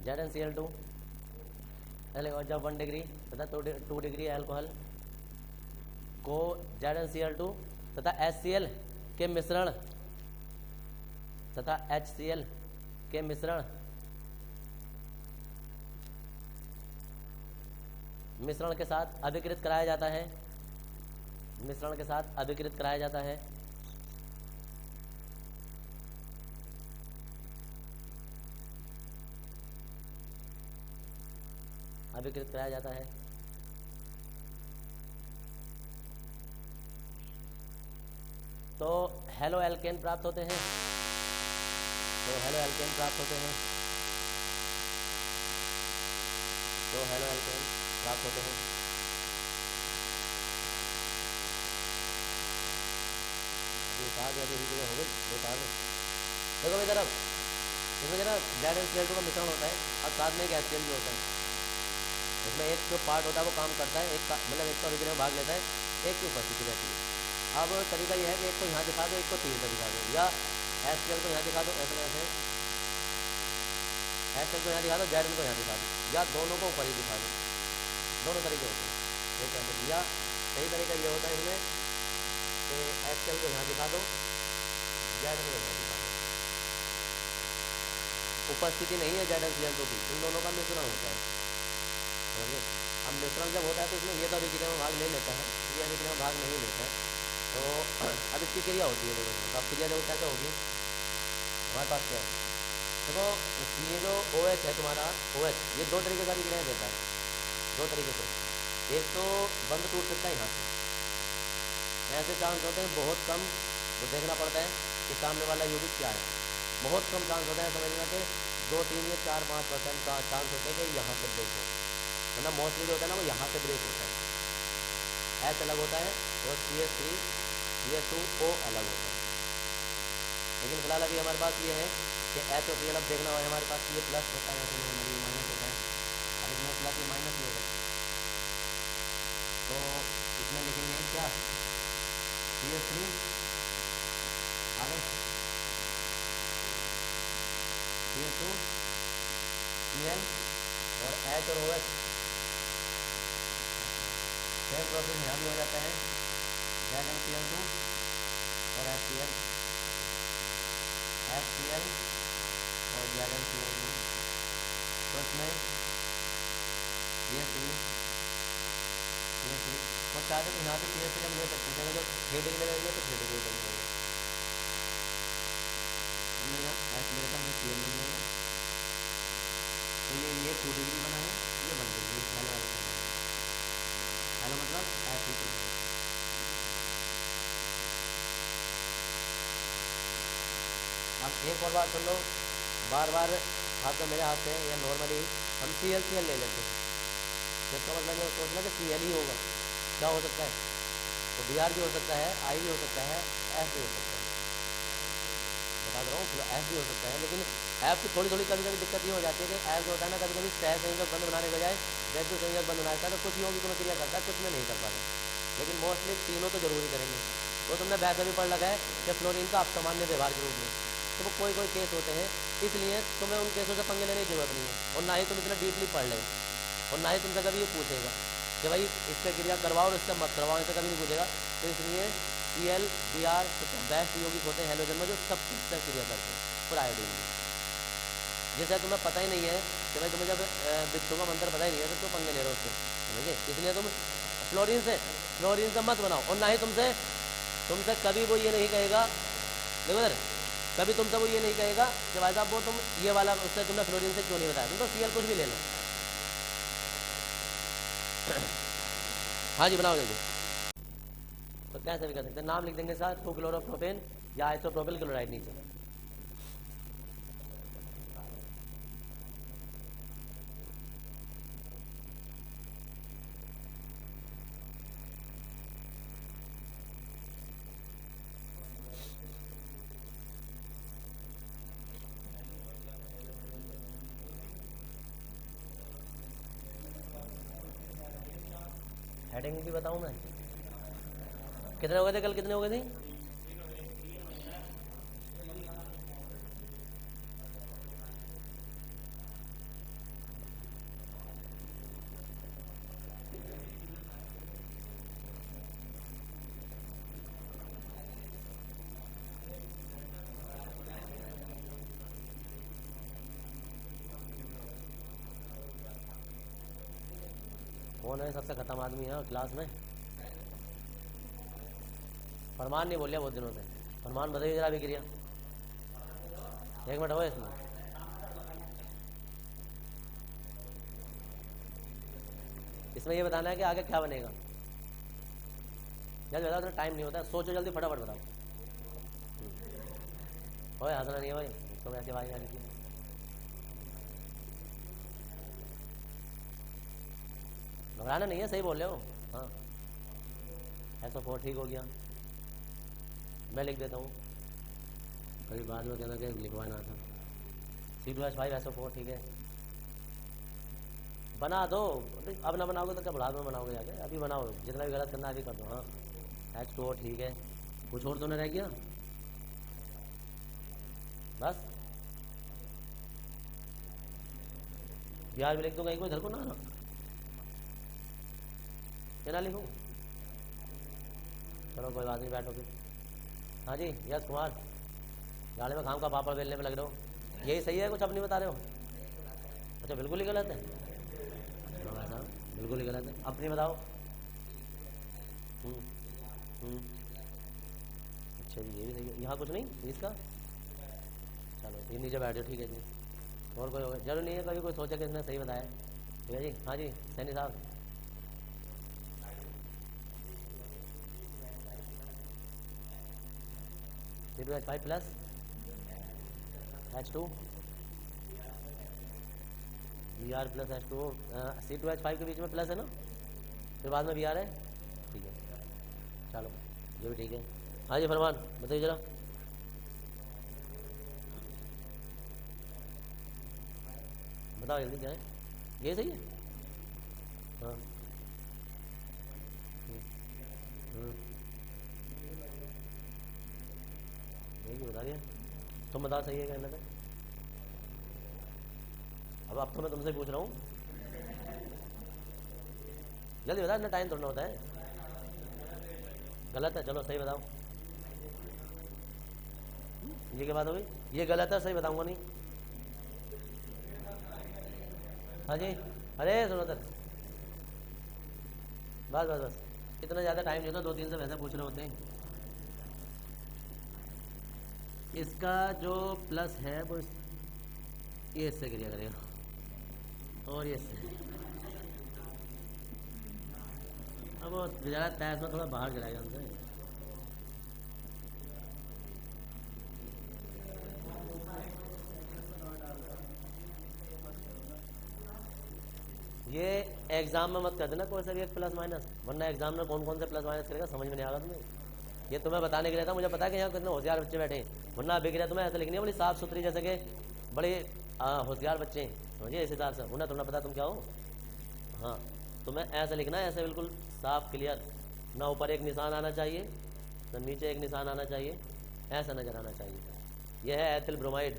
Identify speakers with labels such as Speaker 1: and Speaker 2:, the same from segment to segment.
Speaker 1: ZnCl2 जब 1 degree तथा 2 degree alcohol को ZnCl2 तथा HCl के मिश्रण तथा HCl के मिश्रण के साथ अभिकृत कराया जाता है। मिश्रण के साथ अभिकृत कराया जाता है। अभिकृत कराया जाता है। तो हेलो एल्केन प्राप्त होते हैं। प्राप्त होते हैं। हो गई देखो भाई तरफ इसमें जरा ZnCl2 का मिश्रण होता है और साथ में एक HCl भी होता है। इसमें एक जो पार्ट होता है वो काम करता है, एक मतलब एक तो अभिक्रिया में भाग लेता है, एक की उपस्थिति रहती है। अब तरीका यह है कि एक को यहाँ दिखा दो, एक को तीर पर दिखा दो, या HCl को यहाँ दिखा दो ऐसे HCl को यहाँ दिखा दो, Zn को यहाँ दिखा दो, या दोनों को ऊपर ही दिखा दो। दोनों तरीके होते हैं। ये क्या होता है, या सही तरीका ये होता है इसमें कि HCl को यहाँ दिखा दो, Zn को यहाँ दिखा दो। उपस्थिति नहीं है ZnCl2 की, इन दोनों का मिश्रण होता है। समझे? अब मिश्रण जब होता है तो इसमें ये तो अभिक्रिया में भाग ले लेता है, ये अभिक्रिया में भाग नहीं लेता है। तो अब इसकी क्रिया होती है। देखो अब क्रिया जब कैसे होगी, हमारे पास क्या है, देखो ये जो OH है तुम्हारा, OH ये दो तरीके से अभिक्रियाएं देता है, दो तरीके से। एक तो बंद टूट सकता है यहाँ से, ऐसे चांस होते हैं बहुत कम, वो देखना पड़ता है कि सामने वाला यौगिक क्या है। बहुत कम चांस होता है समझना कि 2-3 या 4-5% का चांस होता है कि यहाँ से ब्रेक हो, मतलब मोस्टली जो होता है ना वो यहाँ से ब्रेक होता है। H अलग होता है और CH3CH2O अलग होता है। लेकिन फिलहाल अभी हमारे पास ये है कि H और Cl अब देखना हो हमारे पास ये प्लस होता है, नॉर्मली माइनस होता है। अब इसमें प्लस या माइनस नहीं होगा तो इसमें लिखेंगे क्या, CH3 आगे CH2 Cl और H और OH। सेम प्रोसेस यहाँ भी हो जाता है, ZnCl2 और HCl और ZnCl2। तो इसमें CH3 और चाहते तो यहाँ पे CH3 हम ले सकते हैं, जो 3 डिग्री लगेंगे तो 3 डिग्री लगेंगे, मेरे साथ में CL बन जाएगा। तो ये 2 डिग्री बना है, ये 1 डिग्री हेलो मतलब ऐसे ही। अब एक और बात सुन लो, बार बार हाथ में मेरे हाथ से या नॉर्मली हम CL ले लेते हैं, तो इसका मतलब ये सोचना कि CL ही होगा। क्या हो सकता है, तो Br भी हो सकता है, I भी हो सकता है, F भी हो सकता है। बता रहा हूँ F भी हो सकता है, लेकिन F की थोड़ी कभी कभी दिक्कत ये हो जाती है कि F जो होता है ना कभी कभी सह संयोजक बंद बनाने के बजाय वैद्य संयोजक बंद बनाता है, तो कुछ यौगिक में क्रिया करता है, कुछ में नहीं कर पाता। लेकिन मोस्टली तीनों तो जरूरी करेंगे। वो तुमने वैसे भी पढ़ लगा है कि फ्लोरीन का असामान्य व्यवहार के रूप में, तो वो कोई केस होते हैं, इसलिए तुम्हें उन केसों से पंगे लेने की जरूरत नहीं है, और ना ही तुम इतना डीपली पढ़ ले, और ना ही तुमसे कभी ये पूछेगा कि भाई इससे क्रिया करवाओ और इससे मत करवाओ, ऐसे कभी नहीं पूछेगा। तो इसलिए Cl Br बेस्ट यौगिक होते हैं हेलोजन में जो सब चीज़ क्रिया करते हैं, और आयोडीन भी। जैसे तुम्हें पता ही नहीं है कि भाई तुम्हें जब बिच्छू का मंत्र पता ही नहीं है तो क्यों पंगे ले रहे हो उससे, समझिए। इसलिए तुम फ्लोरीन से मत बनाओ, और ना ही तुमसे कभी वो ये नहीं कहेगा, देखो सर कभी तुमसे वो ये नहीं कहेगा कि भाई साहब वो तुम ये वाला उससे तुमने फ्लोरीन से क्यों नहीं बताया, तुम तो Cl कुछ भी ले लो। हाँ जी बनाओ दीजिए। तो कैसे भी कर सकते हैं, नाम लिख देंगे साथ 2-क्लोरोप्रोपेन या आइसोप्रोपिल क्लोराइड नीचे। हेडिंग भी बताऊं मैं, कितने हो गए थे कल, कितने हो गए थे? कौन है सबसे खत्म आदमी है क्लास में? फरमान नहीं बोल रहा बहुत दिनों से। फरमान बताइए जरा भी क्रिया। 1 मिनट हो इसमें। इसमें ये बताना है कि आगे क्या बनेगा। जल्दी बताओ, टाइम नहीं होता, सोचो जल्दी, फटाफट बताओ। ओए हंसना नहीं है भाई, तो वैसे भाई आने की घबराना नहीं है, सही बोल रहे हो। हाँ ऐसा 4 ठीक हो गया, मैं लिख देता हूँ, कभी बाद में कहना कि लिखवाना था। C2H5 SO4 ठीक है, बना दो। अब ना बनाओगे तो क्या बुढ़ापे में बनाओगे जाके, अभी बनाओ, जितना भी गलत करना अभी कर दो। हाँ H2O ठीक है, कुछ और तो नहीं रह गया बस। बिहार भी लिख दूंगा एक बार, इधर को ना क्या लिखूँ। चलो कोई बात नहीं, बैठो फिर। हाँ जी यस कुमार, गाड़ी में खाम का पापड़ बेलने में लग रहे हो, यही सही है, कुछ अब नहीं बता रहे हो? अच्छा बिल्कुल ही गलत है, ऐसा बिल्कुल ही गलत है, अपनी बताओ। अच्छा जी ये भी सही है, यहाँ कुछ नहीं इसका। चलो ये नीचे बैठ जाओ, ठीक है जी। और कोई होगा जरूर नहीं है, कभी कोई सोचा कि इसने सही बताया। ठीक है जी। हाँ जी सैनी साहब, C2H5 plus H2 Br plus H2O। C2H5 के बीच में प्लस है ना, फिर बाद में Br है, ठीक है। चलो ये भी ठीक है। हाँ जी फरमान बताइए जरा। बताओ जल्दी क्या है, ये सही है। हाँ यही बता दिया, तुम बताओ सही है कहने पे। अब तो मैं तुमसे पूछ रहा हूँ, जल्दी बताओ, इतना टाइम थोड़ा होता है। गलत है, चलो सही बताओ। ये क्या बात हो गई, ये गलत है, सही बताऊंगा नहीं। हाँ जी अरे सुनो सर, बस बस बस, इतना ज़्यादा टाइम नहीं होता, 2-3 से वैसे पूछ रहे होते हैं। इसका जो प्लस है वो ये इससे क्रिया करेगा और ये इससे, अब वो ज़्यादा तैस में थोड़ा बाहर चलाएगा हमसे। ये एग्जाम में मत कर देना कोई सा भी एक प्लस माइनस, वरना एग्जाम में कौन कौन से प्लस माइनस करेगा समझ में नहीं आएगा तुम्हें। ये तुम्हें बताने के लिए था, मुझे पता है कि यहाँ कितने होशियार बच्चे बैठे हैं, वरना बिगड़े तुम्हें ऐसे लिखनी है बड़ी साफ सुथरी, जैसे कि बड़े होशियार बच्चे हैं, समझिए इस हिसाब से। उन्हें तुम्हें पता तुम क्या हो। हाँ तुम्हें ऐसे लिखना है, ऐसे बिल्कुल साफ क्लियर, ना ऊपर एक निशान आना चाहिए ना नीचे एक निशान आना चाहिए, ऐसा नजर आना चाहिए। यह है एथिल ब्रोमाइड,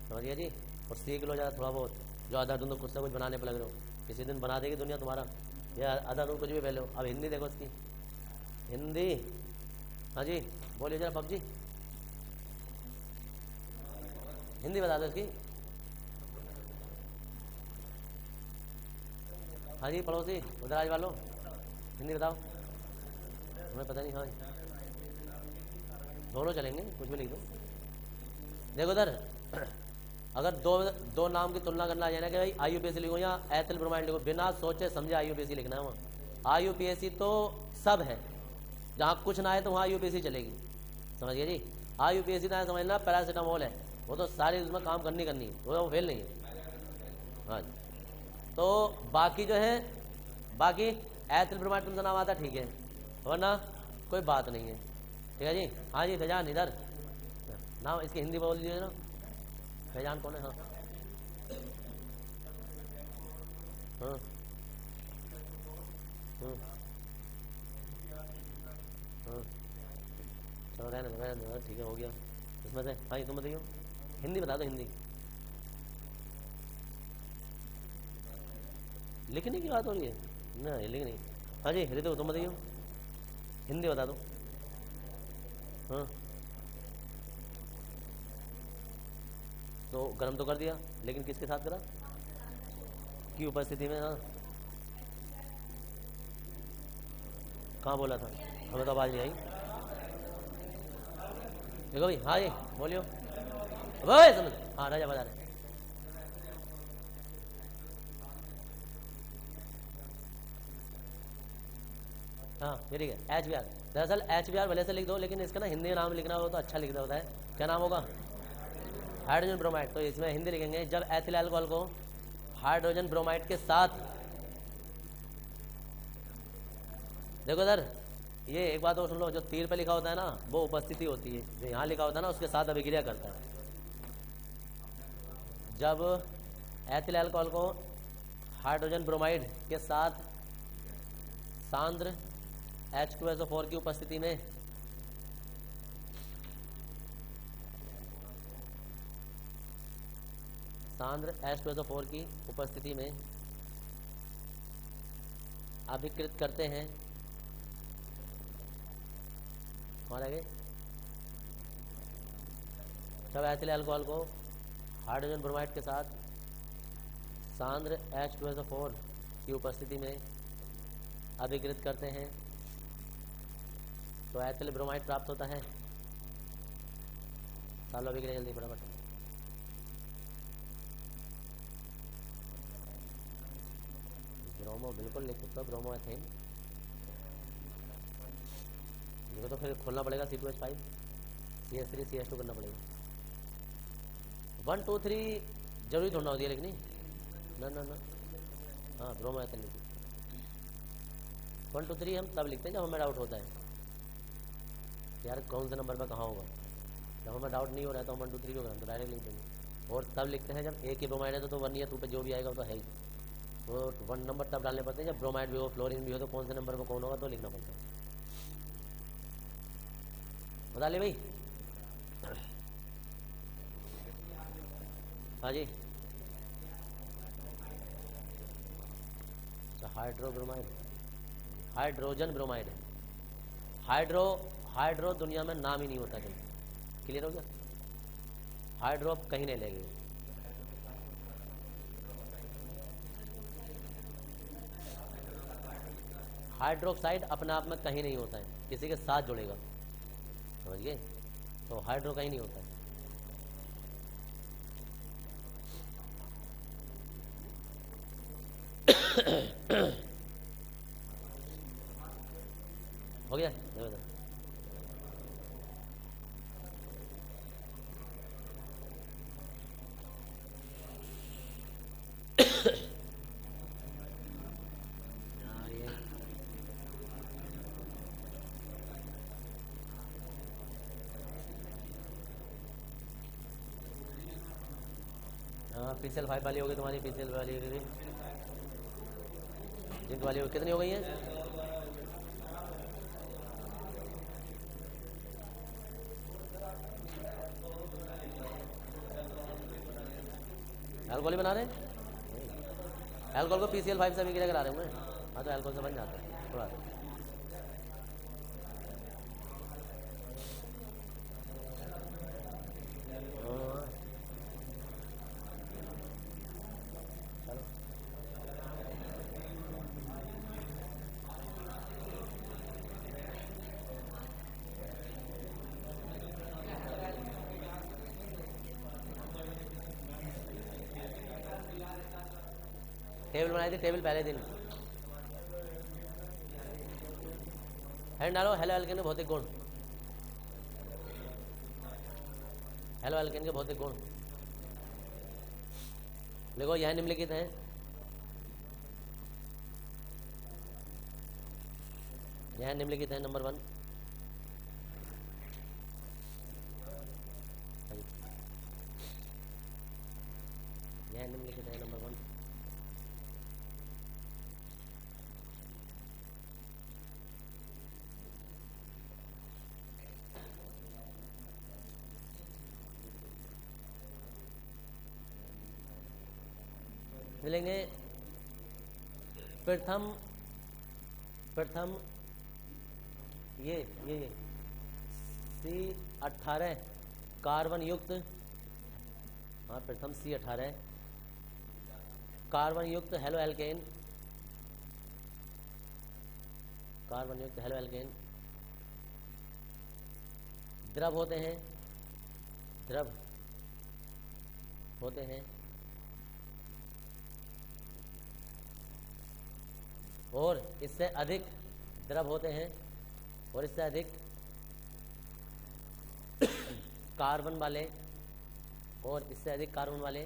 Speaker 1: समझिए जी। और सीख लो ज़रा थोड़ा बहुत, जो आधा तुम कुछ से कुछ बनाने पर लग रहे हो, किसी दिन बना देगी दुनिया तुम्हारा। या आधा तुम कुछ भी पहले हो। अब हिंदी देखो इसकी, हिंदी। हाँ जी बोलिए जरा पबजी, हिंदी बता दो इसकी। हाँ जी पड़ोसी उधर आज वालों, हिंदी बताओ, हमें पता नहीं। हाँ दोनों चलेंगे, कुछ भी लिख दो। देखो उधर, अगर दो नाम की तुलना करना आ जाए ना कि भाई IUPAC लिखो या एथिल ब्रोमाइड लिखो, बिना सोचे समझे IUPAC लिखना है वहाँ। IUPAC तो सब है, जहाँ कुछ ना है तो वहाँ IUPAC चलेगी, समझिए जी। IUPAC ना समझना पैरासीटामोल है, वो तो सारी उसमें काम करनी है, वो फेल नहीं है। हाँ तो बाकी जो है, बाकी एथिल ब्रोमाइड तुमसे नाम आता ठीक है, वरना कोई बात नहीं है। ठीक है जी। हाँ जी फैजान इधर नाम इसकी हिंदी बोल दीजिए ना, फैजान कौन है? हाँ हाँ हाँ हाँ चलो रहने दो, ठीक है हो गया इसमें से। हाँ तुम बताइए, हिंदी बता दो, हिंदी लिखने की बात हो रही है ना, लिख नहीं। हाँ जी ऋतु तुम बताइए, हिंदी बता दो। हाँ तो गर्म तो कर दिया, लेकिन किसके साथ करा, की उपस्थिति में। हाँ कहाँ बोला था? हमें तो आवाज़ नहीं आई। देखो भाई, हाँ जी बोलियो भाई, समझ। हाँ राजा बता रहे। हाँ very good. H B R, दरअसल एच बी आर भले से लिख दो, लेकिन इसका ना हिंदी नाम लिखना हो तो अच्छा लिखना होता है। क्या नाम होगा? Hydrogen bromide. तो इसमें हिंदी लिखेंगे, जब एथिल अल्कोहल को हाइड्रोजन ब्रोमाइड के साथ, देखो सर ये एक बात और सुन लो, जो तीर पे लिखा होता है ना वो उपस्थिति होती है, जो यहाँ लिखा होता है ना उसके साथ अभिक्रिया करता है। जब एथिल अल्कोहल को हाइड्रोजन ब्रोमाइड के साथ सांद्र H2SO4 की उपस्थिति में सांद्र H2SO4 की उपस्थिति में अभिकृत करते हैं, कौन आगे? तब एथिल अल्कोहल को हाइड्रोजन ब्रोमाइड के साथ सांद्र H2SO4 की उपस्थिति में अभिकृत करते हैं तो एथिल ब्रोमाइड प्राप्त होता है। चालो अभिक्रिया जल्दी फटाफट। ब्रोमो बिल्कुल लिख सकते हो, ब्रोमो एथेन। देखो तो फिर खोलना पड़ेगा C2H5, CH3 CH2 करना पड़ेगा। 1 2 3 जरूरी थोड़ा होती है लिखनी, ना ना ना। हाँ ब्रोमो एथेन लिखिए। 1 2 3 हम तब लिखते हैं जब हमें डाउट होता है यार कौन से नंबर पर कहाँ होगा। जब हमें डाउट नहीं हो रहा है तो हम 1 2 3 क्यों करें, तो डायरेक्ट लिख देंगे। और तब लिखते हैं जब एक ही ब्रोमाइड है तो 1 या 2 पे जो भी आएगा वो तो है ही। तो 1 नंबर तब डालने पड़ते हैं जब ब्रोमाइड भी हो, फ्लोरीन भी हो, तो कौन से नंबर पर कौन होगा तो लिखना पड़ता है। बता ले भाई। हाँ जी। अच्छा हाइड्रोब्रोमाइड, हाइड्रोजन ब्रोमाइड है। हाइड्रो दुनिया में नाम ही नहीं होता कहीं। क्लियर हो गया? हाइड्रो अब कहीं नहीं लेंगे। हाइड्रोक्साइड अपने आप में कहीं नहीं होता है, किसी के साथ जुड़ेगा, समझिए। तो हाइड्रो कहीं नहीं होता है। हो गया? PCl 5 वाली होगी तुम्हारी, PCl वाली होगी, जिंक वाली होगी। कितनी हो गई है? अल्कोहल बना रहे हैं, अल्कोहल को PCl 5 से भी करा रहे हैं। हाँ तो अल्कोहल से बन जाता है थोड़ा। टेबल बनाई थी, टेबल पहले दिन। हैंड डालो, हेलो एल्केन के भौतिक गुण, हेलो एल्केन के भौतिक गुण देखो यह निम्नलिखित है। यह निम्नलिखित है। नंबर 1, यह निम्नलिखित है। नंबर 1, मिलेंगे प्रथम ये C18 कार्बन युक्त, हाँ प्रथम C18 कार्बन युक्त हेलो एल्केन कार्बन युक्त हेलो एल्केन द्रव होते हैं, द्रव होते हैं और इससे अधिक द्रव होते हैं और इससे अधिक कार्बन वाले और इससे अधिक कार्बन वाले,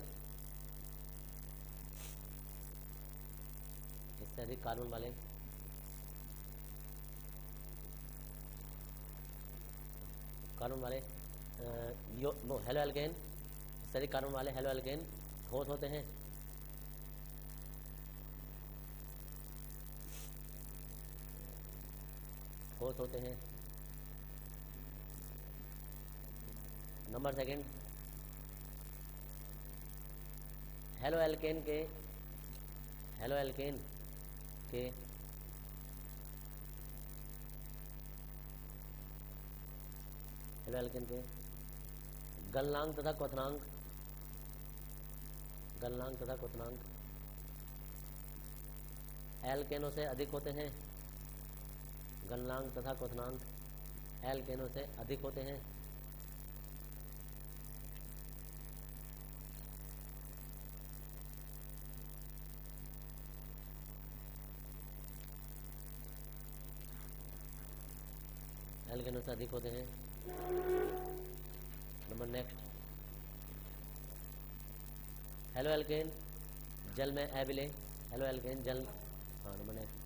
Speaker 1: इससे अधिक कार्बन वाले हेलो एल्केन, इससे अधिक कार्बन वाले हेलो एल्केन ठोस होते हैं। ठोस होते हैं। नंबर सेकंड, हेलो एल्केन के हेलो एल्केन के हेलो एल्केन के गलनांक तथा क्वथनांक, गलनांक तथा क्वथनांक एल्केनों से अधिक होते हैं। गलनांक तथा क्वथनांक एल्केनों से अधिक होते हैं। एल्केनों से अधिक होते हैं। नंबर नेक्स्ट, हेलो एल्केन जल में अविलेय, हेलो एल्केन जल, हाँ नंबर नेक्स्ट,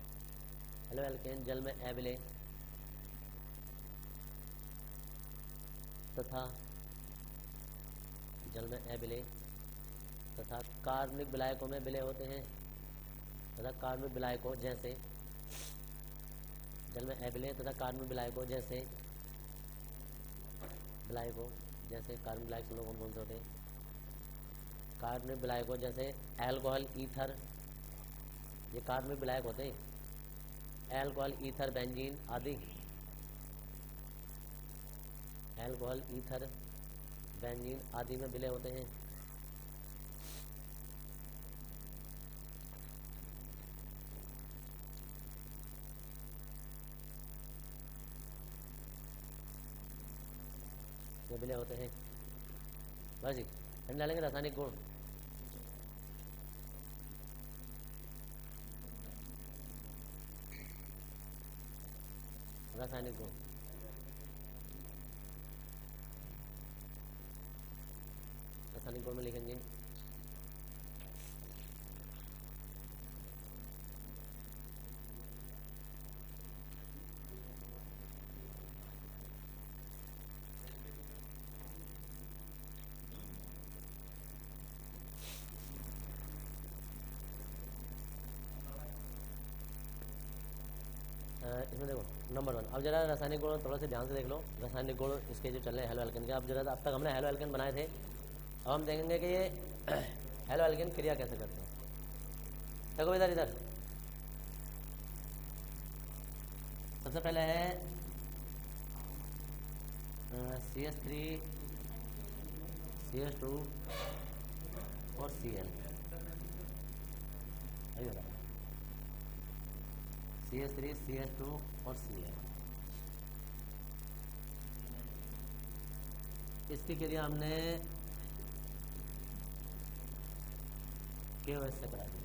Speaker 1: हेलो एल्केन जल में अविलेय तथा जल में अविलेय तथा कार्बनिक विलायकों में विलय होते हैं, तथा कार्बनिक विलायकों जैसे जल में अविलेय तथा कार्बनिक विलायकों जैसे कार्बन विलायक लोग कौन से होते हैं? कार्बनिक विलायकों जैसे अल्कोहल, ईथर, ये कार्बनिक विलायक होते हैं। अल्कोहल, ईथर, बेंजीन आदि, अल्कोहल, ईथर, बेंजीन आदि में विलय होते हैं। ये विलय होते हैं। बस जी, हम डालेंगे रासायनिक गुण। रासायनिक गुण, रासायनिक गुण में लिखेंगे इसमें देखो नंबर 1। अब जरा रासायनिक गुण थोड़ा सा ध्यान से देख लो। रासायनिक गुण इसके जो चल रहे हैं हेलो एल्केन के, अब जरा अब तक हमने हेलो एल्केन बनाए थे, अब हम देखेंगे कि ये हेलो एल्केन क्रिया कैसे करते हैं। देखो इधर इधर, सबसे पहले है CH3 CH2 और Cl, CH3 CH2 और Cl। इसकी क्रिया हमने KOH से करा दी।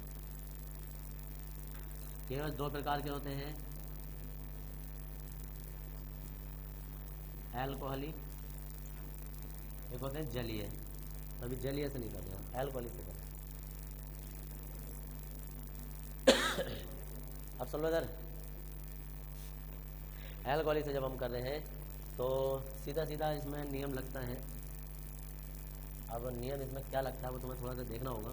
Speaker 1: KOH दो प्रकार के होते हैं, अल्कोहली, एक होते हैं जलीय। अभी जलीय से नहीं कर रहे हैं, अल्कोहली से कर रहे हैं। अब सुन लो इधर, अल्कोहली से जब हम कर रहे हैं तो सीधा सीधा इसमें नियम लगता है। अब नियम इसमें क्या लगता है वो तुम्हें थोड़ा सा देखना होगा,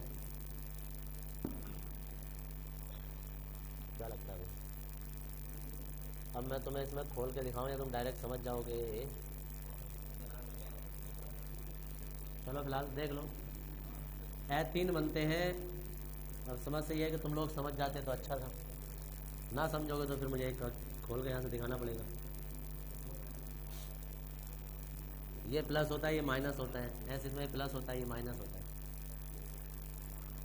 Speaker 1: क्या लगता है। अब मैं तुम्हें इसमें खोल के दिखाऊं या तुम डायरेक्ट समझ जाओगे? चलो फिलहाल देख लो। तीन बनते हैं। अब समस्या ये है कि तुम लोग समझ जाते तो अच्छा था, ना समझोगे तो फिर मुझे एक खोल के यहाँ से दिखाना पड़ेगा। ये प्लस होता है, ये माइनस होता है, ऐसे इसमें प्लस होता है, ये माइनस होता है।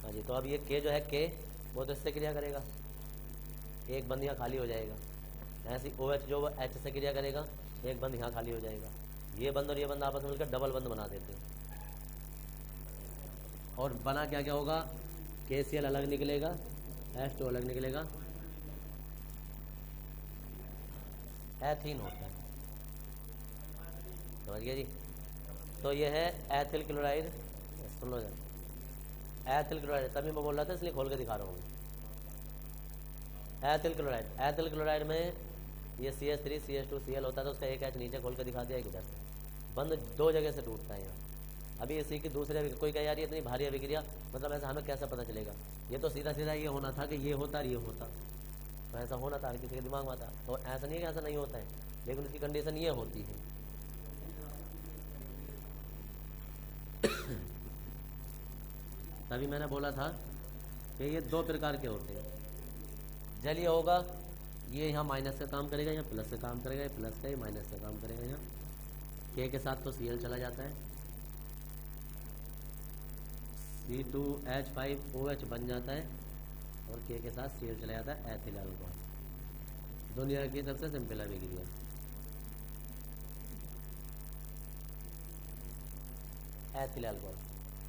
Speaker 1: हाँ जी, तो अब ये के जो है के वो तो इससे क्रिया करेगा, एक बंद या खाली हो जाएगा। ऐसी OH जो वो H से क्रिया करेगा, एक बंद यहाँ खाली हो जाएगा, ये बंद और ये बंद आपस में मिलकर डबल बंद बना देते हैं। और बना क्या क्या होगा, KCl अलग निकलेगा, H2 अलग निकलेगा, एथीन होता है। समझ गया जी। तो ये है एथिल क्लोराइड। सुन लो जरा, एथिल क्लोराइड तभी मैं बोल रहा था इसलिए खोल के दिखा रहा हूँ। एथिल क्लोराइड, एथिल क्लोराइड में ये CH3 CH2Cl होता है, तो उसका एक H नीचे खोल के दिखा दिया, इधर से बंद दो जगह से टूटता है यहाँ। अभी इसी की दूसरे कोई कह यार ये इतनी भारी अभिक्रिया, मतलब ऐसा हमें कैसे पता चलेगा, ये तो सीधा सीधा ये होना था कि ये होता और ये होता, तो ऐसा होना था, किसी के दिमाग में आता। तो ऐसा नहीं है कि ऐसा नहीं होता है, लेकिन उसकी कंडीशन ये होती है। तभी मैंने बोला था कि ये दो प्रकार के होते हैं। जलीय होगा, ये यहाँ माइनस का काम करेगा, यहाँ प्लस से काम करेगा, ये प्लस का, ये माइनस से काम करेगा। यहाँ K के साथ तो Cl चला जाता है, C2H5OH बन जाता है, और K के साथ Cl चला जाता है, एथिल अल्कोहल। दुनिया की सबसे सिंपल अभिक्रिया। Ethyl alcohol.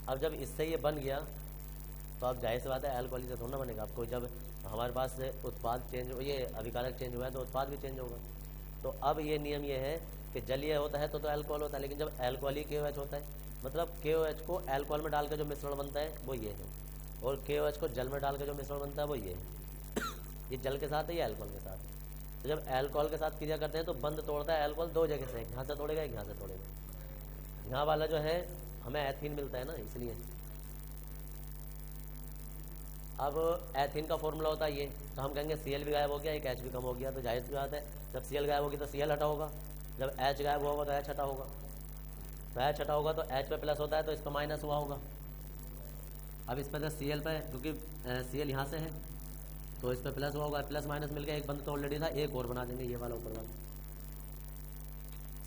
Speaker 1: अब जब इससे ये बन गया तो अब जाहिर सी बात है अल्कोहल से थोड़ा बनेगा। अब कोई जब हमारे पास से उत्पाद चेंज हो, ये अभिकारक चेंज हुआ है, तो उत्पाद भी चेंज होगा। तो अब ये नियम ये है कि जलीय होता है तो अल्कोहल होता है, लेकिन जब अल्कोहल ही KOH होता है, मतलब KOH को अल्कोहल में डाल के जो मिश्रण बनता है वो ये है, और KOH को जल में डाल के जो मिश्रण बनता है वो ये है। ये जल के साथ है, ये अल्कोहल के साथ है। तो जब अल्कोहल के साथ क्रिया करते हैं तो बंद तोड़ता है अल्कोहल दो जगह से, यहाँ से तोड़ेगा, यहाँ से तोड़ेगा। यहाँ वाला जो है हमें एथीन मिलता है ना, इसलिए। अब एथीन का फॉर्मूला होता है ये, तो हम कहेंगे Cl भी गायब हो गया, एक H भी कम हो गया, तो जाहिर सी बात है जब Cl गायब होगी तो Cl हटा होगा, जब H गायब होगा तो H हटा होगा, तो H हटा होगा तो H पे प्लस होता है तो इस पर माइनस हुआ होगा। अब इस पर Cl पे, क्योंकि Cl यहाँ से है तो इस पर प्लस हुआ होगा, प्लस माइनस मिल गया, एक बंद तो ऑलरेडी था, एक और बना देंगे, ये वाला ऊपर वाला।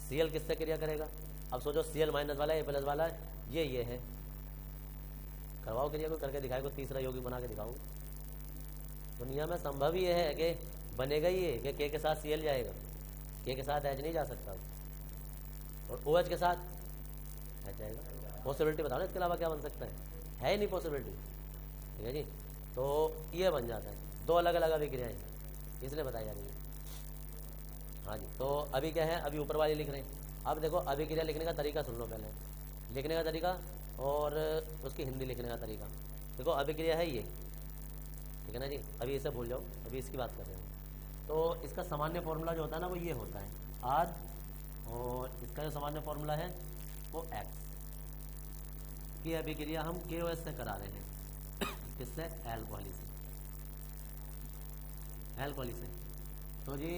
Speaker 1: Cl किससे क्रिया करेगा, अब सोचो Cl माइनस वाला है, ये प्लस वाला है, ये है, करवाओ क्रिया को, करके दिखाए, को तीसरा यौगिक बना के दिखाओ। दुनिया में संभव ही है कि बनेगा ही है कि K के साथ Cl जाएगा, K के साथ H नहीं जा सकता, और OH के साथ H जाएगा। पॉसिबिलिटी बताओ ना, इसके अलावा क्या बन सकता है ही नहीं पॉसिबिलिटी। ठीक है जी, तो ये बन जाता है, दो अलग अलग अभिक्रियाएं इसलिए बताई जा रही है। हाँ जी, तो अभी क्या है, अभी ऊपर वाली लिख रहे हैं। अब देखो अभिक्रिया लिखने का तरीका सुन लो, पहले लिखने का तरीका और उसकी हिंदी लिखने का तरीका। देखो अभिक्रिया है ये, ठीक है ना जी, अभी इसे भूल जाओ, अभी इसकी बात कर रहे हैं। तो इसका सामान्य फॉर्मूला जो होता है ना वो ये होता है R, और इसका जो सामान्य फॉर्मूला है वो X की अभिक्रिया हम KOH से करा रहे हैं। किससे, अल्कोहली से, अल्कोहली से। तो जी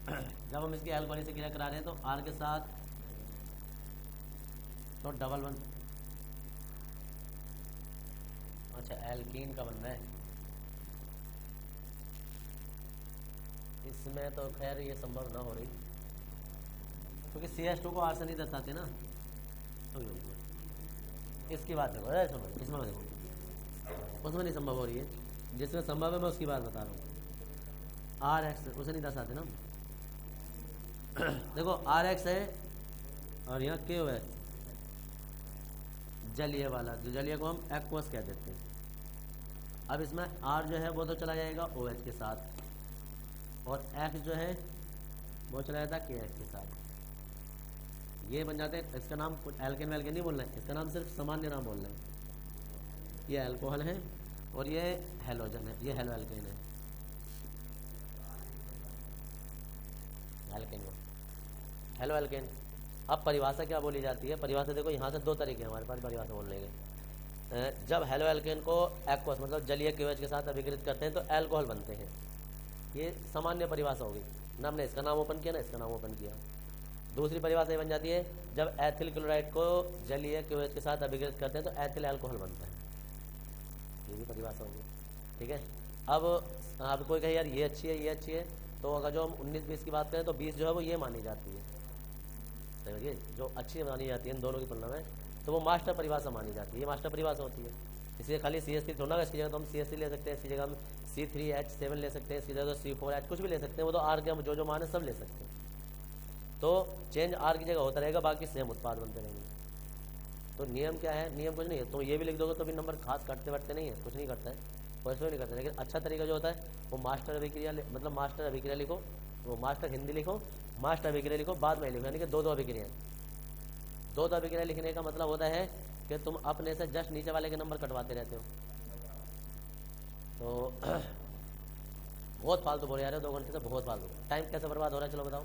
Speaker 1: जब हम इसकी अल्कोहली से क्रिया करा रहे हैं तो R के साथ तो डबल वन, अच्छा एल्कीन का बनना है इसमें, तो खैर ये संभव ना हो रही, क्योंकि CH2 को R से नहीं दर्शाते ना। तो इसकी बात देखो, सुनो इसमें देखो, उसमें नहीं संभव हो रही है, जिसमें संभव है मैं उसकी बात बता रहा हूँ। RX उसे नहीं दर्शाते ना। देखो RX है और यहाँ KOH जलीय वाला, जो जलीय को हम एक्वस कह देते हैं। अब इसमें R जो है वो तो चला जाएगा OH के साथ, और X जो है वो चला जाता है KH के साथ। ये बन जाते हैं, इसका नाम कुछ एल्केन वेल्केन नहीं बोलना है, इसका नाम सिर्फ सामान्य नाम बोलना है। ये अल्कोहल है और ये हेलोजन है, ये हेलो एल्केन है, एल्केन को हेलो एल्केन। अब परिभाषा क्या बोली जाती है, परिभाषा देखो यहाँ से दो तरीके हैं हमारे पास परिभाषा बोलने के। जब हेलो एल्केन को एक्वस मतलब जलीय KOH के साथ अभिकृत करते हैं तो अल्कोहल बनते हैं, ये सामान्य परिभाषा होगी ना। हमने इसका नाम ओपन किया ना, इसका नाम ओपन किया। दूसरी परिभाषा ये बन जाती है, जब एथिल क्लोराइड को जलीय KOH के साथ अभिकृत करते हैं तो एथिल अल्कोहल बनता है, ये भी परिभाषा होगी। ठीक है, अब कोई कहे यार ये अच्छी है, ये अच्छी है, तो अगर जो हम 19-20 की बात करें तो 20 जो है वो ये मानी जाती है, समझिए, जो अच्छी मानी जाती है इन दोनों की तुलना में, तो वो मास्टर परिभाषा मानी जाती है, ये मास्टर परिभाषा होती है। इसलिए खाली CH3 थोड़ा ना, इसकी जगह तो हम CH3 ले सकते हैं, इसकी जगह हम C3H7 ले सकते हैं, इसकी जगह C4H कुछ भी ले सकते हैं, वो तो R के हम जो मान है सब ले सकते हैं। तो चेंज R की जगह होता रहेगा, बाकी सेम उत्पाद बनते रहेंगे। तो नियम क्या है, नियम कुछ नहीं है, तो ये भी लिख दोगे तो भी नंबर खास कटते वटते नहीं है, कुछ नहीं करता है, कोई नहीं करता। लेकिन अच्छा तरीका जो होता है वो मास्टर अभिक्रिया, मतलब मास्टर अभिक्रिया लिखो, वो मास्टर हिंदी लिखो, मास्टर अभिक्रिया लिखो, बाद में लिखो, यानी कि दो अभिक्रिया। दो अभिक्रिया लिखने का मतलब होता है कि तुम अपने से जस्ट नीचे वाले के नंबर कटवाते रहते हो। तो बहुत फालतू बोल रहे हो 2 घंटे से, बहुत फालतू। टाइम कैसे बर्बाद हो रहा है, चलो बताओ।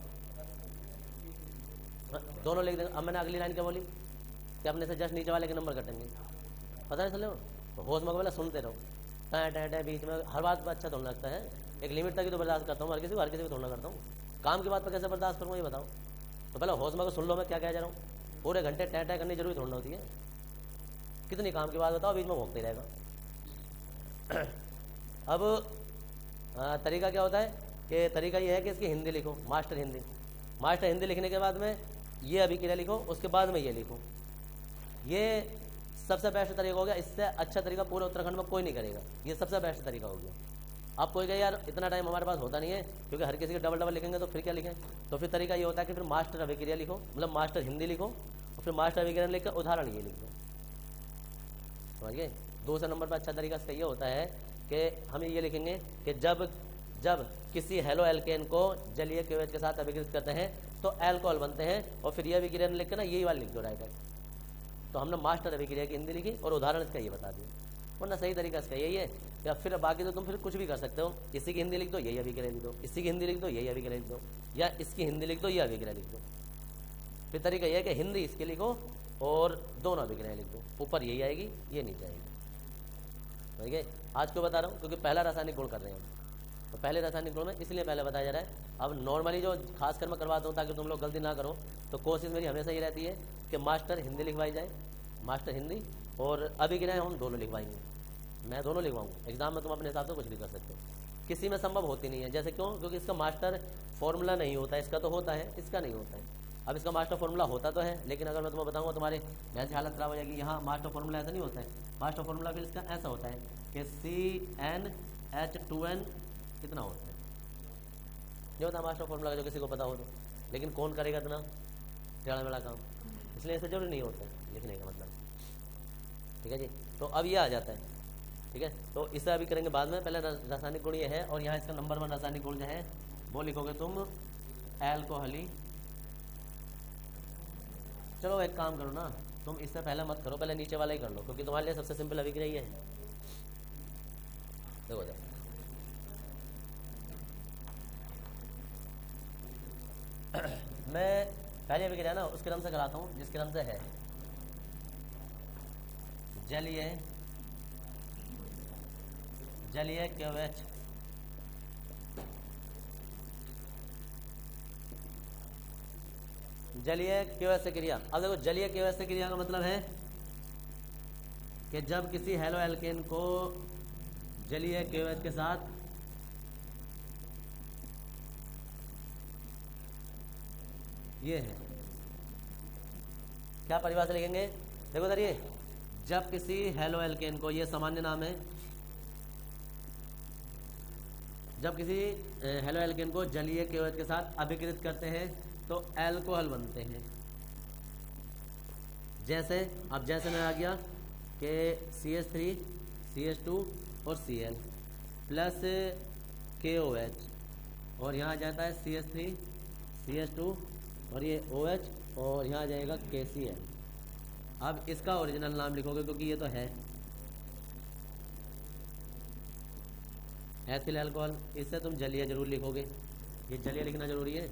Speaker 1: दोनों लिख देंगे। अब मैंने अगली लाइन क्या बोली कि अपने से जस्ट नीचे वाले के नंबर कटेंगे, पता नहीं चले। तो होश में पहले सुनते रहो, टाइम बीच में हर बात पर अच्छा थोड़ा लगता है, एक लिमिट तक ही तो बर्दाश्त करता हूँ, हर किसी को थोड़ा करता हूँ। काम की बात पर कैसे बर्दाश्त करूँगा ये बताओ। तो पहले होश में को सुन लो मैं क्या कह जा रहा हूँ। पूरे घंटे टै करनी जरूरी थोड़ा होती है, कितनी काम की बात बताओ, बीच में भोंकते रहेगा। अब तरीका क्या होता है कि तरीका ये है कि इसकी हिंदी लिखो, मास्टर हिंदी। मास्टर हिंदी लिखने के बाद में ये अभिक्रिया लिखो, उसके बाद में ये लिखो। ये सबसे बेस्ट तरीका हो गया, इससे अच्छा तरीका पूरे उत्तराखंड में कोई नहीं करेगा, ये सबसे बेस्ट तरीका हो गया। आप कोई कहे यार इतना टाइम हमारे पास होता नहीं है, क्योंकि हर किसी के डबल लिखेंगे तो फिर क्या लिखें। तो फिर तरीका ये होता है कि फिर मास्टर अभिक्रिया लिखो, मतलब मास्टर हिंदी लिखो, और फिर मास्टर अभिक्रिया लिखकर उदाहरण ये लिखो, समझिए। दूसरे नंबर पर अच्छा तरीका इसका ये होता है कि हम ये लिखेंगे कि जब किसी हेलो एल्केन को जलीय KOH के साथ अभिकृत करते हैं तो अल्कोहल बनते हैं, और फिर यह अभिक्रिया लिख के ना यही वाला लिख दो डायरेक्ट। तो हमने मास्टर अभिक्रिया की हिंदी लिखी और उदाहरण इसका ये बता दिया, वरना सही तरीका इसका यही है। या फिर बाकी तो तुम फिर कुछ भी कर सकते हो, इसी की हिंदी लिख दो यही अभिक्रिया लिख दो, इसी की हिंदी लिख दो यही अभिक्रिया लिख दो, या इसकी हिंदी लिख दो ये अभिक्रिया लिख दो। फिर तरीका यह है कि हिंदी इसकी लिखो और दोनों अभिक्रिया लिख दो, ऊपर यही आएगी ये नीचे आएगी, ठीक है। आज क्यों बता रहा हूँ, क्योंकि पहला रासायनिक गुण कर रहे हैं हम, तो पहले रासायनिक गुण में इसलिए पहले बताया जा रहा है। अब नॉर्मली जो खासकर मैं करवाता हूँ ताकि तुम लोग गलती ना करो, तो कोशिश मेरी हमेशा ये रहती है कि मास्टर हिंदी लिखवाई जाए, मास्टर हिंदी, और अभिक्रियाएं हम दोनों लिखवाएंगे, मैं दोनों लिखवाऊंगा। एग्जाम में तुम अपने हिसाब से कुछ भी कर सकते हो, किसी में संभव होती नहीं है। जैसे क्यों, क्योंकि इसका मास्टर फॉर्मूला नहीं होता है, इसका तो होता है, इसका नहीं होता है। अब इसका मास्टर फॉर्मूला होता तो है, लेकिन अगर मैं तुम्हें बताऊंगा तुम्हारे बहन की हालत खराब हो जाएगी। यहाँ मास्टर फॉर्मूला ऐसा नहीं होता है, मास्टर फॉर्मूला फिर इसका ऐसा होता है कि CnH2n कितना होता है, ये होता है मास्टर फॉर्मूला, जो किसी को पता हो तो। लेकिन कौन करेगा इतना टेढ़ा मेढ़ा काम, इसलिए ऐसे जरूरी नहीं होता है लिखने का मतलब, ठीक है जी। तो अब ये आ जाता है, ठीक है। तो इसे अभी करेंगे बाद में, पहले रासायनिक गुण ये है। और यहाँ इसका नंबर 1 रासायनिक गुण जो है वो लिखोगे तुम एल्कोहली। चलो एक काम करो ना, तुम इससे पहले मत करो, पहले नीचे वाला ही कर लो, क्योंकि तुम्हारे लिए सबसे सिंपल अभिक्रिया ये है। देखो मैं पहले अभिक्रिया ना उसके नाम से कराता हूँ जिसके नाम से है जलीय KOH। जलीय KOH से क्रिया। अब देखो जलीय KOH से क्रिया का मतलब है कि जब किसी हेलो एल्केन को जलीय KOH के साथ ये है, क्या परिभाषा लिखेंगे, देखो इधर ये, जब किसी हेलो एल्केन को, ये सामान्य नाम है, जब किसी हेलो एल्केन को जलीय KOH के साथ अभिकृत करते हैं तो अल्कोहल बनते हैं। जैसे अब जैसे में आ गया कि CH3 CH2 और Cl प्लस KOH, और यहाँ आ जाता है CH3 CH2 और ये OH, और यहाँ आ जाएगा KCl। अब इसका ओरिजिनल नाम लिखोगे क्योंकि ये तो है एथिल अल्कोहल, इससे तुम जलीय जरूर लिखोगे, ये जलीय लिखना जरूरी है।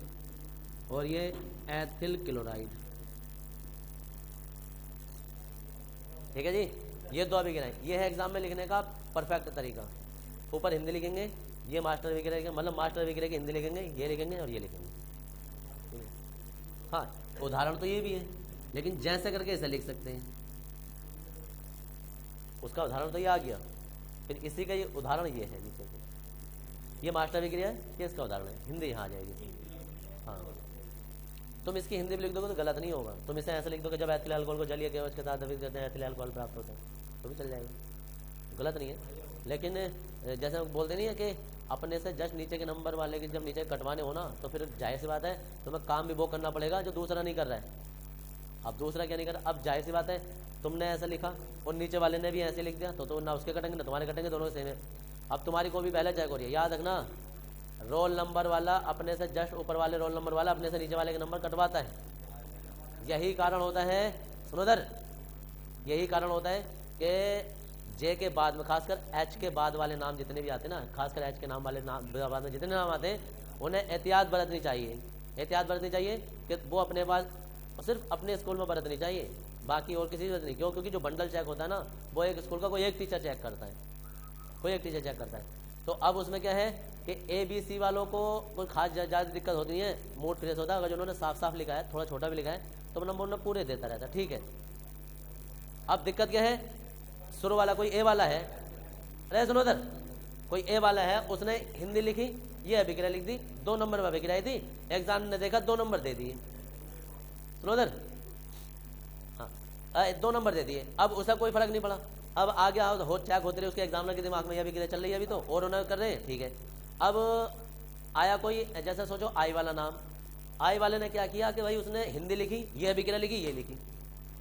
Speaker 1: और ये एथिल क्लोराइड, ठीक है जी। ये दो अभिक्रियाएं, ये है एग्जाम में लिखने का परफेक्ट तरीका। ऊपर हिंदी लिखेंगे, ये मास्टर अभिक्रिया लिखेंगे, मतलब मास्टर अभिक्रिया की हिंदी लिखेंगे, ये लिखेंगे और ये लिखेंगे। हाँ, उदाहरण तो ये भी है, लेकिन जैसे करके इसे लिख सकते हैं, उसका उदाहरण तो ये आ गया, फिर इसी का ये उदाहरण ये है नीचे से, ये मास्टर अभिक्रिया है, ये इसका उदाहरण है, हिंदी यहाँ आ जाएगी। हाँ, तुम इसकी हिंदी भी लिख दोगे तो गलत नहीं होगा, तुम इसे ऐसे लिख दोगे जब एथिल अल्कोहल को जलीय KOH के साथ अभिक्रिया करते हैं एथिल अल्कोहल प्राप्त होता है, तो भी चल जाएगा। गलत नहीं है, लेकिन जैसे बोलते नहीं है कि अपने से जस्ट नीचे के नंबर वाले के जब नीचे कटवाने हो ना, तो फिर जाहिर सी बात है तुम्हें काम भी वो करना पड़ेगा जो दूसरा नहीं कर रहा है। अब दूसरा क्या नहीं कर रहा, अब जाहिर सी बात है तुमने ऐसा लिखा और नीचे वाले ने भी ऐसे लिख दिया, तो ना उसके कटेंगे ना तुम्हारे कटेंगे, दोनों सेम है। अब तुम्हारी कॉपी पहले चेक हो रही है, याद रखना रोल नंबर वाला अपने से जस्ट ऊपर वाले रोल नंबर वाला अपने से नीचे वाले के नंबर कटवाता है। यही कारण होता है, सुनो इधर, यही कारण होता है कि जे के बाद में खासकर एच के बाद वाले नाम जितने भी आते हैं ना, खासकर एच के नाम वाले नाम बाद में जितने नाम आते हैं उन्हें एहतियात बरतनी चाहिए। एहतियात बरतनी चाहिए कि वो अपने पास सिर्फ अपने स्कूल में बरतनी चाहिए, बाकी और किसी जरूरत नहीं। क्यों? क्योंकि जो बंडल चेक होता है ना वो एक स्कूल का कोई एक टीचर चेक करता है, कोई एक टीचर चेक करता है। तो अब उसमें क्या है कि ABC वालों को कोई खास ज़्यादा दिक्कत होती है, मूड फ्रेश होता है। अगर जो उन्होंने साफ साफ लिखा है, थोड़ा छोटा भी लिखा है, तो नंबर उन्हें पूरे देता रहता है, ठीक है। अब दिक्कत क्या है, शुरू वाला कोई A वाला है, अरे सुनो इधर, कोई A वाला है, उसने हिंदी लिखी, ये अभिक्रिया लिख दी, 2 नंबर में अभिक्रिया थी, एग्जाम ने देखा 2 नंबर दे दिए, सुनो इधर, हाँ 2 नंबर दे दिए। अब उसका कोई फर्क नहीं पड़ा। अब आगे आओ हो चेक होते रहे, उसके एग्जामिनर के दिमाग में यह अभिक्रिया चल रही है अभी तो, और उन्हें कर रहे हैं, ठीक है। अब आया कोई, जैसे सोचो I वाला नाम, I वाले ने क्या किया कि भाई उसने हिंदी लिखी, ये अभिक्रिया लिखी, ये लिखी।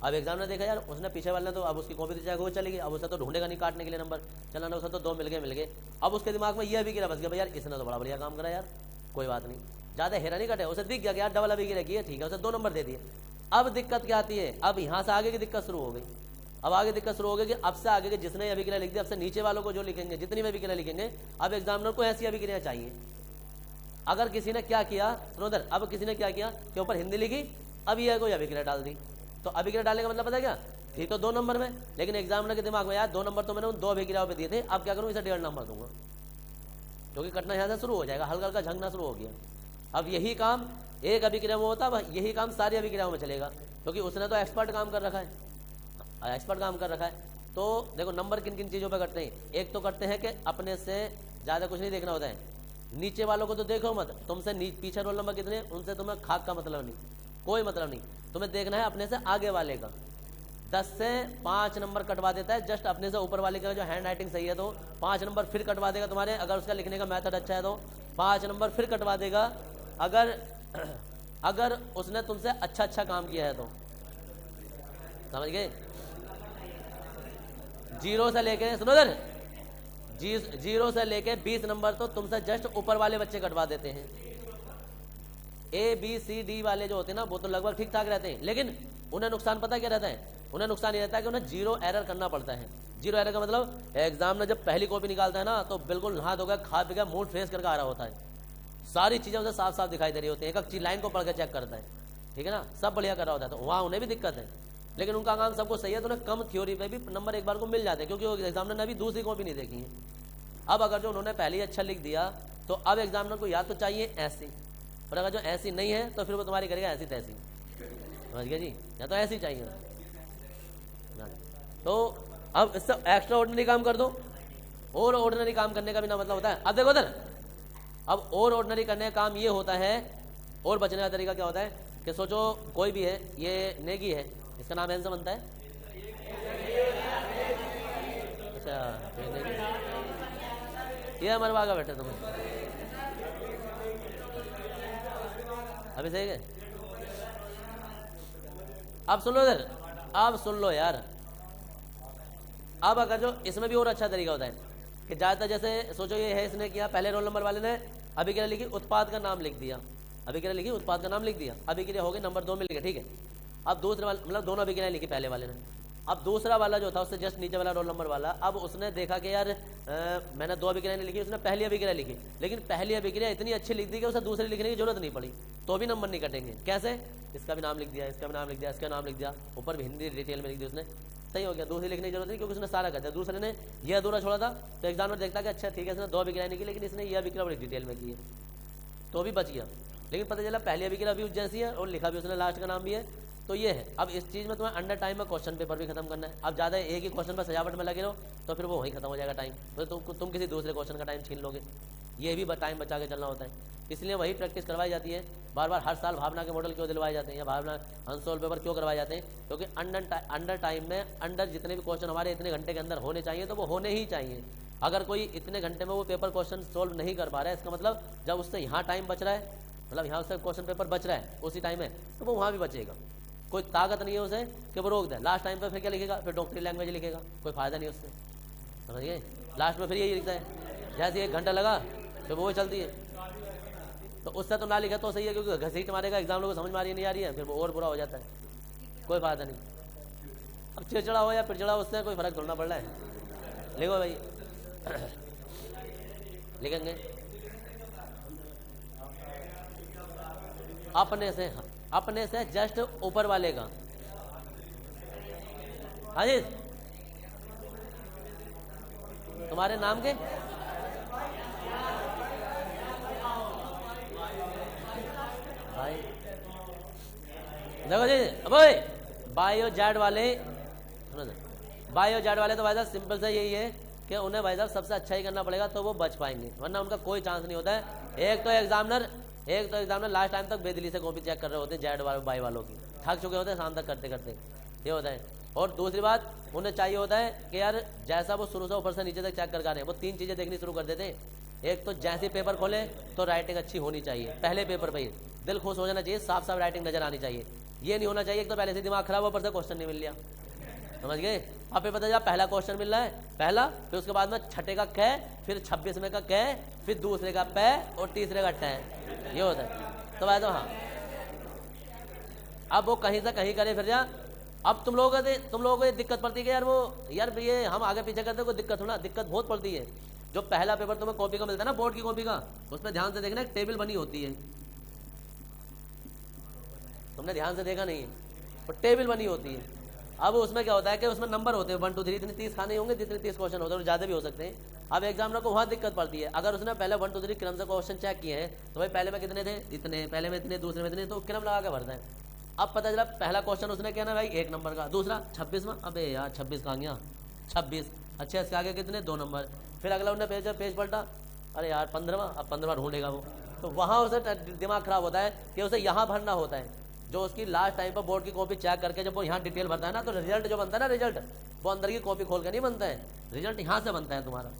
Speaker 1: अब एग्जाम ने देखा यार उसने पीछे वाले ने तो, अब उसकी कॉपी तो चेक हो चलेगी, अब उसे तो ढूंढेगा नहीं काटने के लिए नंबर, चला ना, उसे तो 2 मिल गए। अब उसके दिमाग में यह अभिक्रिया बस गया, भाई यार इसने तो बड़ा बढ़िया काम करा यार, कोई बात नहीं, ज़्यादा हेरा नहीं कटे, उसे दिख गया कि यार डबल अभिक्रिया की है, ठीक है, उसे 2 नंबर दे दिए। अब दिक्कत क्या आती है, अब यहाँ से आगे की दिक्कत शुरू हो गई। अब आगे दिक्कत शुरू हो गई कि अब से आगे के जिसने अभिक्रिया लिख दी, अब से नीचे वालों को जो लिखेंगे, जितनी भी अभिक्रिया लिखेंगे, अब एग्जामिनर को ऐसी अभिक्रिया चाहिए। अगर किसी ने क्या किया, सुनो इधर, अब किसी ने क्या किया कि ऊपर हिंदी लिखी, अब ये कोई अभिक्रिया डाल दी, तो अभिक्रिया डालने का मतलब पता है क्या, थी तो 2 नंबर में, लेकिन एग्जामिनर के दिमाग में यार 2 नंबर तो मैंने उन 2 अभिक्रियाओं पे दिए थे, अब क्या करूँ, इसे 1.5 नंबर दूंगा, क्योंकि कटना यहाँ से शुरू हो जाएगा, हल्का हल्का झंकना शुरू हो गया। अब यही काम एक अभिक्रिया में होता, यही काम सारी अभिक्रियाओं में चलेगा, क्योंकि उसने तो एक्सपर्ट काम कर रखा है, एक्सपर्ट काम कर रखा है। तो देखो नंबर किन किन चीज़ों पर कटते हैं, एक तो करते हैं कि अपने से ज़्यादा कुछ नहीं देखना होता है, नीचे वालों को तो देखो मत, तुमसे पीछे रोल नंबर कितने, उनसे तुम्हें खाक का मतलब नहीं, कोई मतलब नहीं, तुम्हें देखना है अपने से आगे वाले का। 10 से 5 नंबर कटवा देता है, जस्ट अपने से ऊपर वाले का जो हैंड राइटिंग सही है तो 5 नंबर फिर कटवा देगा तुम्हारे, अगर उसका लिखने का मेथड अच्छा है तो 5 नंबर फिर कटवा देगा, अगर उसने तुमसे अच्छा काम किया है तो, समझ गए। 0 से लेके, सुनो इधर, 0 से लेके 20 नंबर तो तुमसे जस्ट ऊपर वाले बच्चे कटवा देते हैं। ABCD वाले जो होते हैं ना वो तो लगभग ठीक ठाक रहते हैं, लेकिन उन्हें नुकसान पता क्या रहता है, उन्हें नुकसान ये रहता है कि उन्हें 0 एरर करना पड़ता है। 0 एरर का मतलब एग्जाम में जब पहली कॉपी निकालता है ना तो बिल्कुल नहा धोकर खा पी कर मूड फ्रेश करके आ रहा होता है, सारी चीज़ें उसे साफ साफ दिखाई दे रही होती है, एक चीज लाइन को पढ़ के चेक करता है, ठीक है ना, सब बढ़िया कर रहा होता है, तो वहाँ उन्हें भी दिक्कत है, लेकिन उनका काम सबको सही है तो उन्हें कम थ्योरी पे भी नंबर एक बार को मिल जाते हैं, क्योंकि वो एग्जामिनर ने अभी दूसरी कॉपी नहीं देखी है। अब अगर जो उन्होंने पहले ही अच्छा लिख दिया तो अब एग्जामिनर को या तो चाहिए ऐसी, और अगर जो ऐसी नहीं है तो फिर वो तुम्हारी करेगा ऐसी तैसी, समझ गया जी, या तो ऐसी चाहिए। तो अब इससे एक्स्ट्रा ऑर्डिनरी काम कर दो, और ऑर्डिनरी काम करने का भी ना मतलब होता है। अब देखो उधर, अब और ऑर्डिनरी करने का काम ये होता है, और बचने का तरीका क्या होता है कि सोचो कोई भी है, ये नेगी है, इसका नाम ऐसे बनता है, अच्छा ये हमारे वागा बैठे तुम्हें अभी सही है। अब सुन लो इधर, अब सुन लो यार, अब अगर जो इसमें भी और अच्छा तरीका होता है कि ज़्यादातर जैसे सोचो ये है, इसने किया, पहले रोल नंबर वाले ने अभिक्रिया लिखी, उत्पाद का नाम लिख दिया, अभिक्रिया लिखी, उत्पाद का नाम लिख दिया, अभिक्रिया हो गई, नंबर 2 मिल गया, ठीक है। अब दूसरे वाले मतलब दोनों अभिक्रिया लिखी पहले वाले ने, अब दूसरा वाला जो था उससे जस्ट नीचे वाला रोल नंबर वाला, अब उसने देखा कि यार मैंने 2 अभिक्रिया नहीं लिखी, उसने पहली अभिक्रिया लिखी, लेकिन पहली अभिक्रिया इतनी अच्छी लिख दी कि उसे दूसरी लिखने की जरूरत नहीं पड़ी, तो भी नंबर नहीं कटेंगे। कैसे, इसका भी नाम लिख दिया, इसका भी नाम लिख दिया, इसका नाम लिख दिया, ऊपर भी हिंदी डिटेल में लिख दी उसने, सही हो गया, दूसरी लिखने की जरूरत नहीं, क्योंकि उसने सारा कर दिया। दूसरे ने यह अधूरा छोड़ा था तो एग्जामिनर देखता कि अच्छा ठीक है इसने 2 अभिक्रिया नहीं की, लेकिन इसने यह अभिक्रिया बड़ी डिटेल में की है, तो भी बच गया। लेकिन पता चला पहली अभिक्रिया भी जैसी है और लिखा भी उसने लास्ट का नाम भी है, तो ये है। अब इस चीज़ में तुम्हें अंडर टाइम में क्वेश्चन पेपर भी खत्म करना है। अब ज़्यादा एक ही क्वेश्चन पर सजावट में लगे रहो तो फिर वो वहीं खत्म हो जाएगा टाइम, तो तुम किसी दूसरे क्वेश्चन का टाइम छीन लोगे, ये भी टाइम बचा के चलना होता है। इसलिए वही प्रैक्टिस करवाई जाती है। बार बार हर साल भावना के मॉडल क्यों दिलवाए जाते हैं या भावना अनसोल्व पेपर क्यों करवाए जाते हैं? क्योंकि अंडर टाइम में, अंडर जितने भी क्वेश्चन हमारे इतने घंटे के अंदर होने चाहिए तो वो होने ही चाहिए। अगर कोई इतने घंटे में वो पेपर क्वेश्चन सोल्व नहीं कर पा रहा है, इसका मतलब जब उससे यहाँ टाइम बच रहा है, मतलब यहाँ उससे क्वेश्चन पेपर बच रहा है उसी टाइम में, तो वो वहाँ भी बचेगा। कोई ताकत नहीं है उसे कि वो रोक दे। लास्ट टाइम पर फिर क्या लिखेगा? फिर डॉक्टरी लैंग्वेज लिखेगा, कोई फायदा नहीं उससे, समझिए। लास्ट में फिर यही लिखता है, जैसे 1 घंटा लगा तो वो चलती है। तो उससे तो ना लिखा तो सही है, क्योंकि घसीट मारेगा, एग्जाम लोगों को समझ मारी नहीं आ रही है, फिर वो और बुरा हो जाता है, कोई फायदा नहीं। अब चिड़चिड़ा हो या पिड़चिड़ा हो, उससे कोई फर्क ढूंढना पड़ रहा है। लिखो भाई, लिखेंगे अपने से जस्ट ऊपर वाले का। हाँ जी, तुम्हारे नाम के भाई देखो जी, अब बायो जेड वाले, बायो जेड वाले तो भाई साहब सिंपल से यही है कि उन्हें भाई साहब सबसे अच्छा ही करना पड़ेगा तो वो बच पाएंगे, वरना उनका कोई चांस नहीं होता है। एक तो एग्जामिनर लास्ट टाइम तक बेदिली से कॉपी चेक कर रहे होते हैं, जेड वाले बाई वालों की, थक चुके होते हैं शाम तक करते करते, ये होता है। और दूसरी बात, उन्हें चाहिए होता है कि यार जैसा वो शुरू से ऊपर से नीचे तक चेक करके आ रहे हैं, वो 3 चीज़ें देखनी शुरू कर देते हैं। एक तो जैसे पेपर खोले तो राइटिंग अच्छी होनी चाहिए, पहले पेपर पे ही दिल खुश हो जाना चाहिए, साफ साफ राइटिंग नजर आनी चाहिए। ये नहीं होना चाहिए एक तो पहले से दिमाग खराब हो, ऊपर से क्वेश्चन नहीं मिल लिया, समझ गए। अब फिर पता चला पहला क्वेश्चन मिल रहा है, पहला, फिर उसके बाद में छठे का कै, फिर 26 में का कै, फिर दूसरे का पै और तीसरे का टै, ये होता है। तो भाई तो हाँ, अब वो कहीं से कहीं करे फिर जा। अब तुम लोगों को ये दिक्कत पड़ती है कि यार ये हम आगे पीछे करते कोई दिक्कत थोड़ा, दिक्कत बहुत पड़ती है। जो पहला पेपर तुम्हें कॉपी का मिलता है ना, बोर्ड की कॉपी का, उसमें ध्यान से देखना, एक टेबल बनी होती है, तुमने ध्यान से देखा नहीं है, वो टेबल बनी होती है। अब उसमें क्या होता है कि उसमें नंबर होते हैं 1 2 3, इतने 30 खाने होंगे जितने 30 क्वेश्चन होते हैं, और ज़्यादा भी हो सकते हैं। अब एग्जामिनर को वहाँ दिक्कत पड़ती है, अगर उसने पहले 1 2 3 क्रम से क्वेश्चन चेक किए हैं तो भाई पहले में कितने थे, इतने, पहले में इतने, दूसरे में इतने, तो क्रम लगा के भरता है। अब पता चला पहला क्वेश्चन उसने क्या ना भाई 1 नंबर का, दूसरा 26वां, अबे यार 26 कहाँ गया, 26, अच्छा इसके आगे कितने, 2 नंबर, फिर अगला उन्होंने पेज पलटा, अरे यार 15वां, अब 15वां ढूंढेगा वो, तो वहाँ उसे दिमाग खराब होता है कि उसे यहाँ भरना होता है। जो उसकी लास्ट टाइम पर बोर्ड की कॉपी चेक करके जब वो यहाँ डिटेल भरता है ना, तो रिजल्ट जो बनता है ना, रिजल्ट वो अंदर की कॉपी खोल के नहीं बनता है, रिजल्ट यहाँ से बनता है तुम्हारा,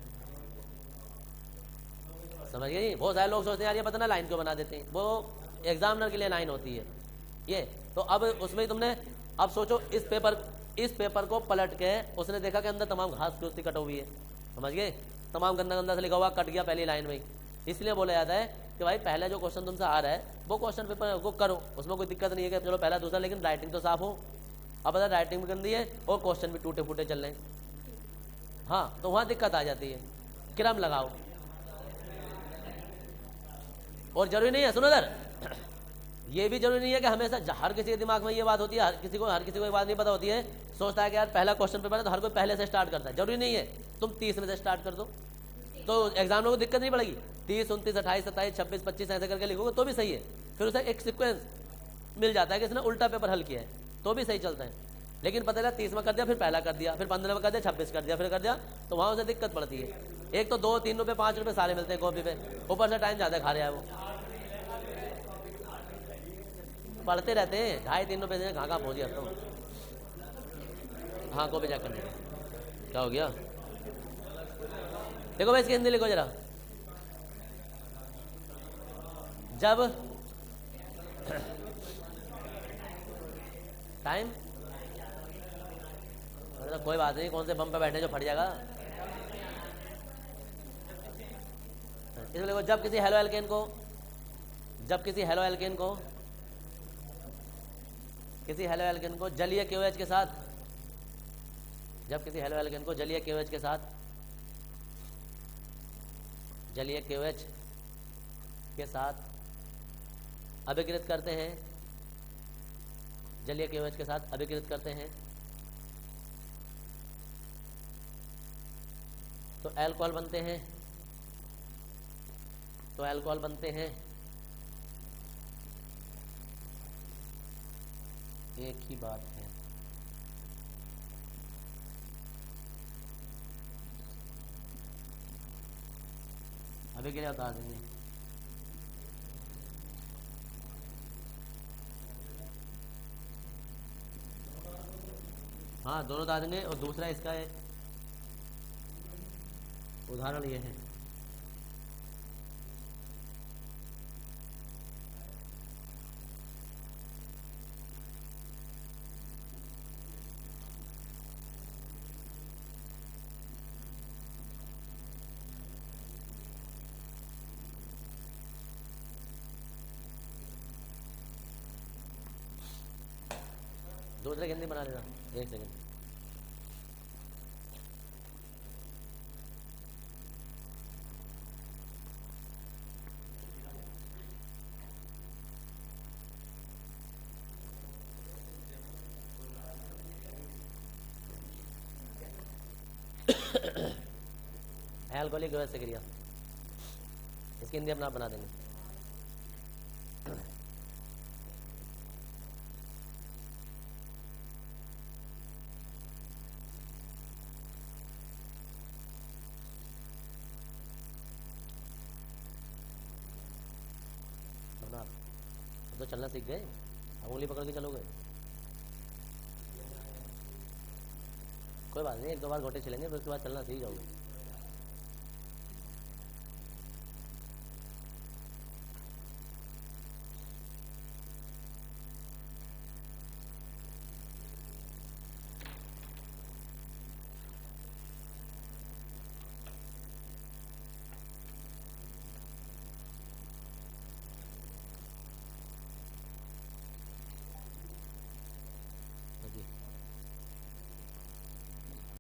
Speaker 1: समझ गए। बहुत सारे लोग सोचते हैं यार ये पता ना लाइन क्यों बना देते हैं, वो एग्जामिनर के लिए लाइन होती है ये। तो अब उसमें तुमने, अब सोचो इस पेपर को पलट के उसने देखा कि अंदर तमाम घास फूस कट हुई है, समझ गए, तमाम गंदा गंदा से लिखा हुआ कट गया पहली लाइन में। इसलिए बोला जाता है कि भाई पहला जो क्वेश्चन तुमसे आ रहा है वो क्वेश्चन पेपर को करो, उसमें कोई दिक्कत नहीं है कि चलो पहला दूसरा, लेकिन राइटिंग तो साफ हो। अब अगर राइटिंग भी गंदी है और क्वेश्चन भी टूटे फूटे चल रहे हैं, हाँ, तो वहाँ दिक्कत आ जाती है। क्रम लगाओ, और जरूरी नहीं है, सुनो इधर, ये भी जरूरी नहीं है कि हमेशा हर किसी के दिमाग में ये बात होती है, हर किसी को ये बात नहीं पता होती है, सोचता है कि यार पहला क्वेश्चन पेपर है तो हर कोई पहले से स्टार्ट करता है, जरूरी नहीं है। तुम 30 में से स्टार्ट कर दो तो एग्जाम को दिक्कत नहीं पड़ेगी, 30 29 28 27 26 25 ऐसे करके लिखोगे तो भी सही है। फिर उसे एक सीक्वेंस मिल जाता है कि इसने उल्टा पेपर हल किया है तो भी सही चलता है। लेकिन पता चला 30 में कर दिया, फिर पहला कर दिया, फिर 15 में कर दिया, 26 कर दिया, फिर कर दिया, तो वहाँ उसे दिक्कत पड़ती है। एक तो 2 3 रुपये 5 रुपये सारे मिलते हैं कॉपी पे, ऊपर से टाइम ज़्यादा खा रहा है वो, पढ़ते रहते हैं 2.5 3 रुपये से कहाँ पहुँच गया तो। हाँ, कॉपी चेक करने क्या हो गया, देखो भाई इसकी हिंदी लिखो जरा। जब टाइम, मतलब कोई बात नहीं, कौन से बम पे बैठे जो फट जाएगा, इसमें देखो जब किसी हेलो एल्केन को जलीय KOH के साथ, जब किसी हेलो एल्केन को जलीय KOH के साथ अभिकृत करते हैं, जलीय KOH के साथ अभिकृत करते हैं तो अल्कोहल बनते हैं, एक ही बात है। अभिक्रिया बता देंगे, हाँ दोनों बता देंगे। और दूसरा इसका है उदाहरण ये है। दूसरे हिंदी बना लेना, एक सेकंड। एल्कोहलिक व्यवस्था क्रिया, इसकी हिंदी अपना आप बना देंगे। अपना आप तो चलना सीख गए, अब उंगली पकड़ के चलोगे। कोई बात नहीं, एक दो बार घोटे चलेंगे फिर उसके बाद चलना सीख जाओगे।